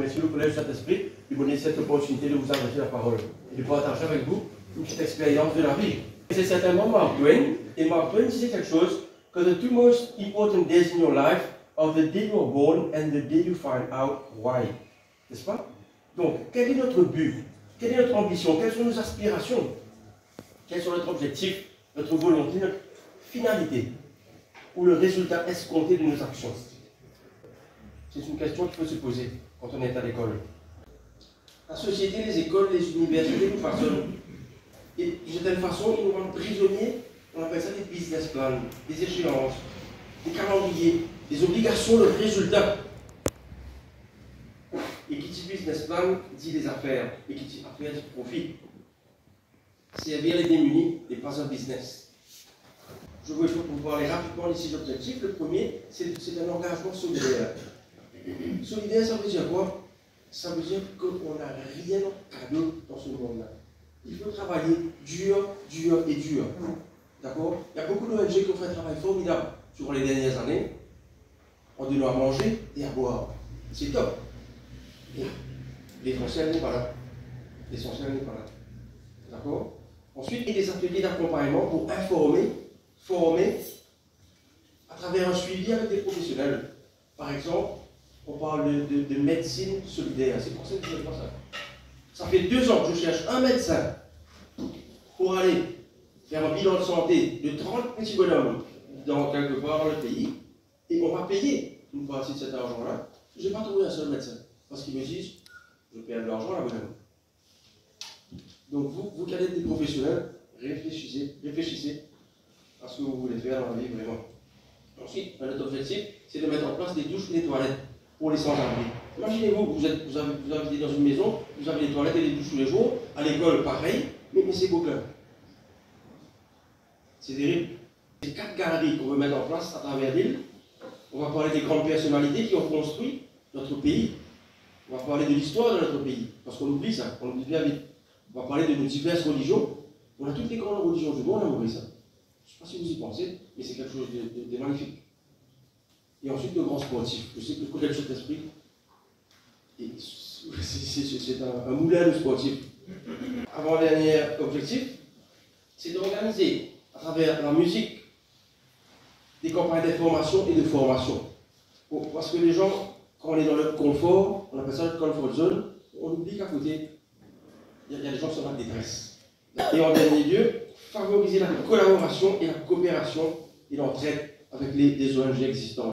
remercie le Collège Saint-Esprit de me donner cette opportunité de vous adresser la parole et de partager avec vous une petite expérience de la vie. C'est certainement Mark Twain, et Mark Twain disait quelque chose que the two most important days in your life are the day you are born and the day you find out why. N'est-ce pas? Donc, quel est notre but? Quelle est notre ambition? Quelles sont nos aspirations? Quels sont notre objectif, notre volonté, notre finalité? Ou le résultat escompté de nos actions? C'est une question qu'il faut se poser quand on est à l'école. La société, les écoles, les universités nous façonnent. Et d'une certaine façon, ils nous rendent prisonniers. On appelle ça des business plans, des échéances, des calendriers, des obligations, le résultat. Et qui dit business plan dit des affaires. Et qui dit affaires dit profit. Servir les démunis n'est pas un business. Je veux vous parler rapidement des 6 objectifs. Le premier, c'est un engagement solidaire. Solidaire, ça veut dire quoi? Ça veut dire qu'on n'a rien cadeau dans ce monde-là. Il faut travailler dur, dur et dur. D'accord? Il y a beaucoup d'ONG qui ont fait un travail formidable sur les dernières années en donnant à manger et à boire. C'est top. L'essentiel n'est pas là. L'essentiel n'est pas là. D'accord? Ensuite, il y a des ateliers d'accompagnement pour informer, former, à travers un suivi avec des professionnels. Par exemple, on parle de médecine solidaire. C'est pour ça que je fais ça. Ça fait 2 ans que je cherche un médecin pour aller faire un bilan de santé de 30 petits bonhommes dans quelque part dans le pays. Et on va payer une partie de cet argent-là. Je n'ai pas trouvé un seul médecin. Parce qu'ils me disent, je perds de l'argent là, bonhomme. Donc vous qui êtes des professionnels, réfléchissez à ce que vous voulez faire dans la vie vraiment. Ensuite, notre objectif, c'est de mettre en place des douches et des toilettes pour les sans-abri. Imaginez-vous, vous habitez dans une maison, vous avez des toilettes et des douches tous les jours, à l'école pareil, mais c'est beau plein. C'est terrible. C'est 4 galeries qu'on veut mettre en place à travers l'île. On va parler des grandes personnalités qui ont construit notre pays. On va parler de l'histoire de notre pays, parce qu'on oublie ça, on oublie bien vite. On va parler de nos diverses religions. On a toutes les grandes religions du monde à ouvrir ça. Je ne sais pas si vous y pensez, mais c'est quelque chose de magnifique. Et ensuite, le grand sportif. Je sais que le Collège Saint-Esprit, c'est un moulin de sportifs. Avant-dernier objectif, c'est d'organiser à travers la musique des campagnes d'information et de formation. Parce que les gens, quand on est dans le confort, on appelle ça le comfort zone, on oublie qu'à côté, il y a des gens qui sont dans la détresse. Et en dernier lieu, favoriser la collaboration et la coopération et l'entraide avec les ONG existantes.